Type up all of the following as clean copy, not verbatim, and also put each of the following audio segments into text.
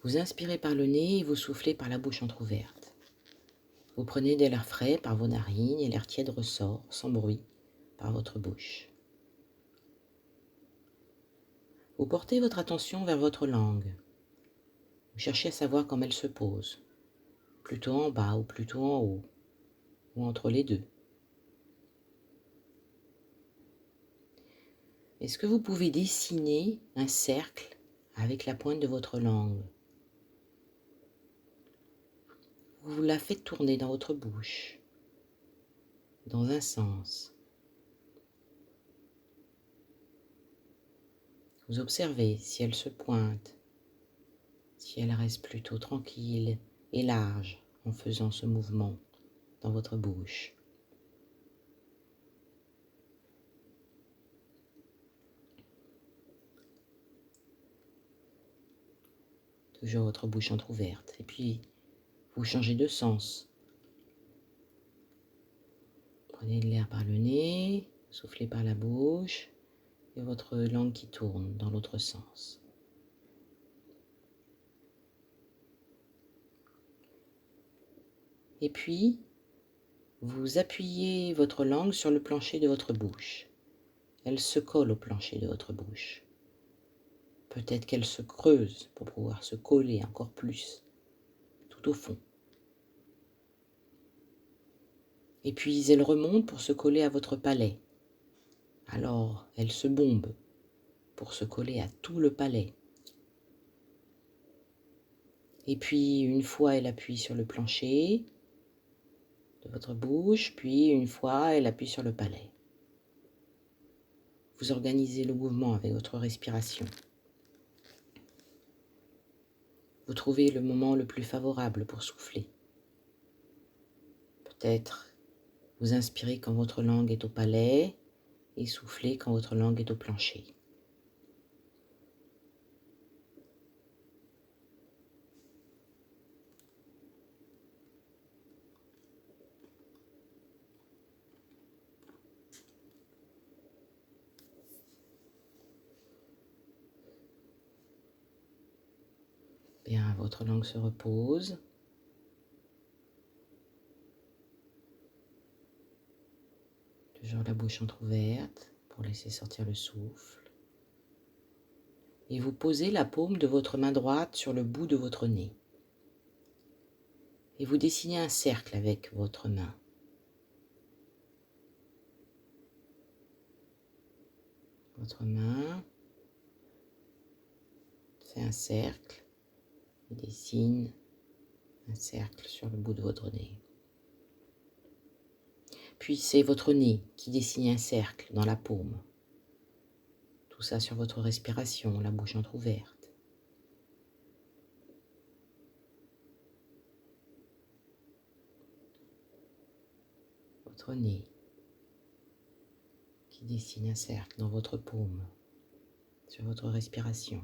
Vous inspirez par le nez et vous soufflez par la bouche entrouverte. Vous prenez de l'air frais par vos narines et l'air tiède ressort, sans bruit, par votre bouche. Vous portez votre attention vers votre langue. Vous cherchez à savoir comment elle se pose, plutôt en bas ou plutôt en haut, ou entre les deux. Est-ce que vous pouvez dessiner un cercle avec la pointe de votre langue? Vous la faites tourner dans votre bouche, dans un sens. Vous observez si elle se pointe, si elle reste plutôt tranquille et large en faisant ce mouvement dans votre bouche. Toujours votre bouche entrouverte. Et puis, vous changez de sens. Prenez de l'air par le nez, soufflez par la bouche, et votre langue qui tourne dans l'autre sens. Et puis, vous appuyez votre langue sur le plancher de votre bouche. Elle se colle au plancher de votre bouche. Peut-être qu'elle se creuse pour pouvoir se coller encore plus, tout au fond. Et puis, elle remonte pour se coller à votre palais. Alors, elle se bombe pour se coller à tout le palais. Et puis, une fois, elle appuie sur le plancher de votre bouche, puis une fois, elle appuie sur le palais. Vous organisez le mouvement avec votre respiration. Vous trouvez le moment le plus favorable pour souffler. Peut-être vous inspirez quand votre langue est au palais et soufflez quand votre langue est au plancher. Bien, votre langue se repose. Toujours la bouche entrouverte pour laisser sortir le souffle. Et vous posez la paume de votre main droite sur le bout de votre nez. Et vous dessinez un cercle avec votre main. Votre main fait un cercle et dessine un cercle sur le bout de votre nez. Puis c'est votre nez qui dessine un cercle dans la paume. Tout ça sur votre respiration, la bouche entrouverte. Votre nez qui dessine un cercle dans votre paume, sur votre respiration.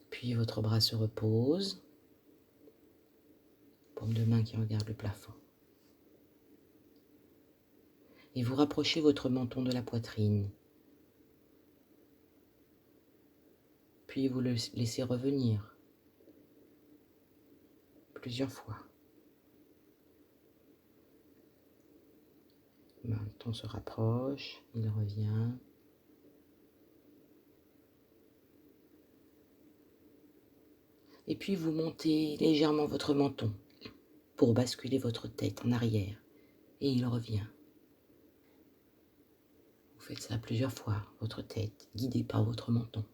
Puis votre bras se repose, paume de main qui regarde le plafond. Et vous rapprochez votre menton de la poitrine. Puis vous le laissez revenir plusieurs fois. Le menton se rapproche, il revient. Et puis vous montez légèrement votre menton pour basculer votre tête en arrière. Et il revient. Vous faites ça plusieurs fois, votre tête guidée par votre menton,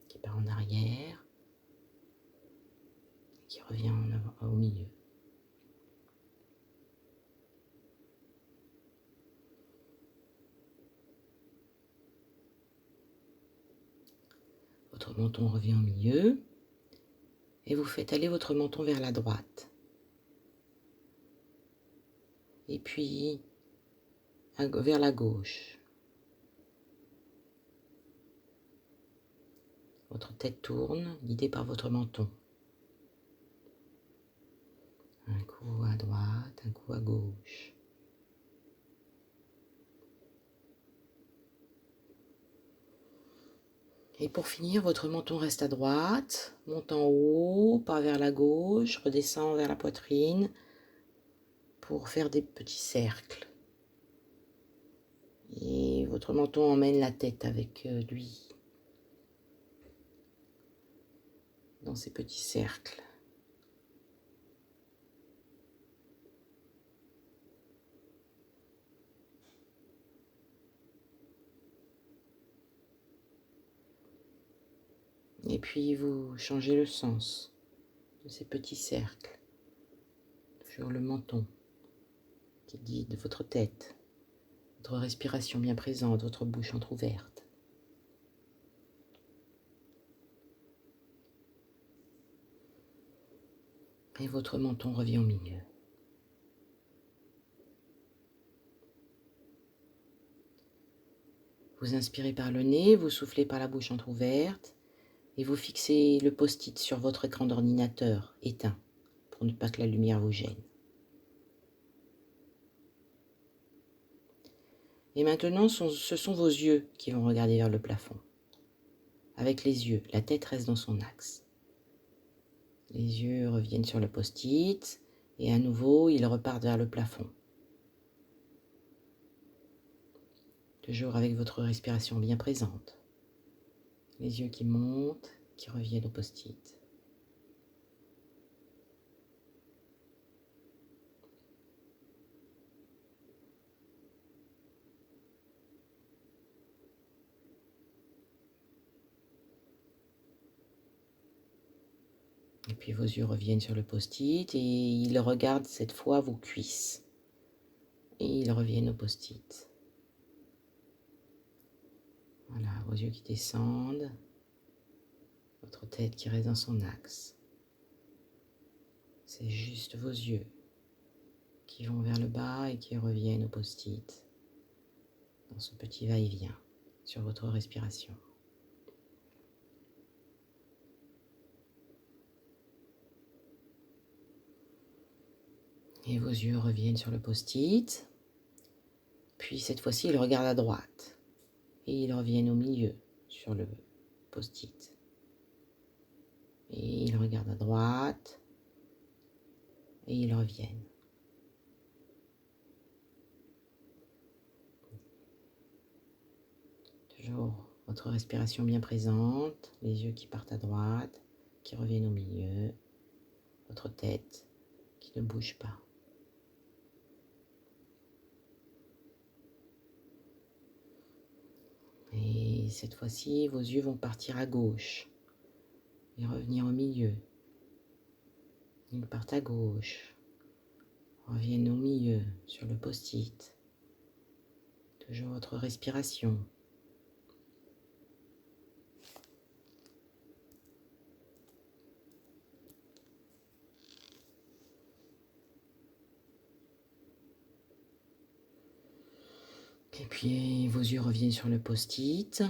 qui part en arrière, qui revient en avant, au milieu. Votre menton revient au milieu, et vous faites aller votre menton vers la droite. Et puis, vers la gauche. Votre tête tourne, guidée par votre menton. Un coup à droite, un coup à gauche. Et pour finir, votre menton reste à droite, monte en haut, pas vers la gauche, redescend vers la poitrine pour faire des petits cercles. Et votre menton emmène la tête avec lui dans ces petits cercles. Et puis vous changez le sens de ces petits cercles. Toujours le menton qui guide votre tête, votre respiration bien présente, votre bouche entrouverte. Et votre menton revient au milieu. Vous inspirez par le nez, vous soufflez par la bouche entrouverte et vous fixez le post-it sur votre écran d'ordinateur éteint pour ne pas que la lumière vous gêne. Et maintenant, ce sont vos yeux qui vont regarder vers le plafond. Avec les yeux, la tête reste dans son axe. Les yeux reviennent sur le post-it et à nouveau, ils repartent vers le plafond. Toujours avec votre respiration bien présente. Les yeux qui montent, qui reviennent au post-it. Et puis vos yeux reviennent sur le post-it et ils regardent cette fois vos cuisses. Et ils reviennent au post-it. Voilà, vos yeux qui descendent. Votre tête qui reste dans son axe. C'est juste vos yeux qui vont vers le bas et qui reviennent au post-it. Dans ce petit va-et-vient sur votre respiration. Et vos yeux reviennent sur le post-it. Puis cette fois-ci, ils regardent à droite. Et ils reviennent au milieu sur le post-it. Et ils regardent à droite. Et ils reviennent. Toujours votre respiration bien présente. Les yeux qui partent à droite, qui reviennent au milieu. Votre tête qui ne bouge pas. Et cette fois-ci, vos yeux vont partir à gauche et revenir au milieu. Ils partent à gauche, reviennent au milieu sur le post-it. Toujours votre respiration. Et puis vos yeux reviennent sur le post-it.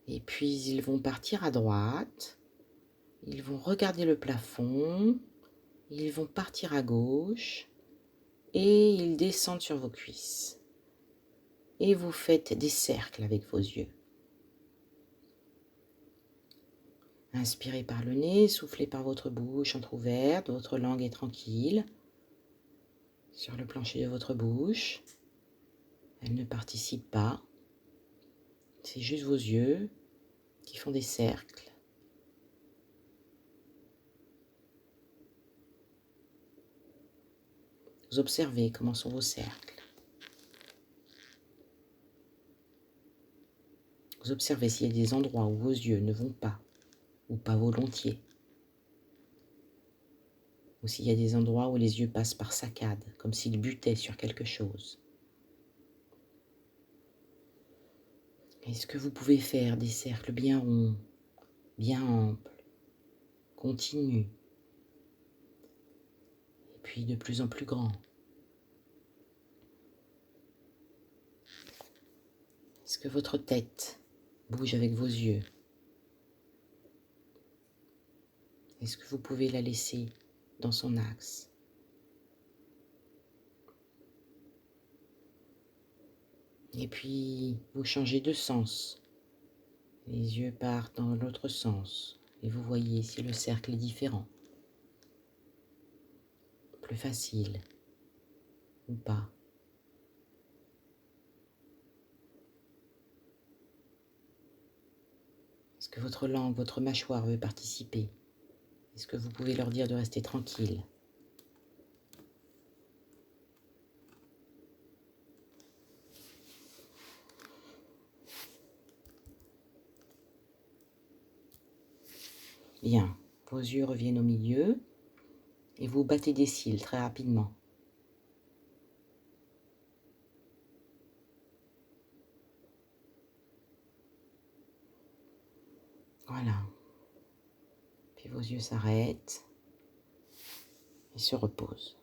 Et puis ils vont partir à droite. Ils vont regarder le plafond. Ils vont partir à gauche. Et ils descendent sur vos cuisses. Et vous faites des cercles avec vos yeux. Inspirez par le nez, soufflez par votre bouche entrouverte, votre langue est tranquille. Sur le plancher de votre bouche. Elle ne participe pas. C'est juste vos yeux qui font des cercles. Vous observez comment sont vos cercles. Vous observez s'il y a des endroits où vos yeux ne vont pas, ou pas volontiers. Ou s'il y a des endroits où les yeux passent par saccades, comme s'ils butaient sur quelque chose. Est-ce que vous pouvez faire des cercles bien ronds, bien amples, continus, et puis de plus en plus grands? Est-ce que votre tête bouge avec vos yeux? Est-ce que vous pouvez la laisser dans son axe? Et puis, vous changez de sens. Les yeux partent dans l'autre sens. Et vous voyez si le cercle est différent. Plus facile. Ou pas. Est-ce que votre langue, votre mâchoire veut participer? Est-ce que vous pouvez leur dire de rester tranquille? Bien, vos yeux reviennent au milieu et vous battez des cils très rapidement. Voilà. Puis vos yeux s'arrêtent et se reposent.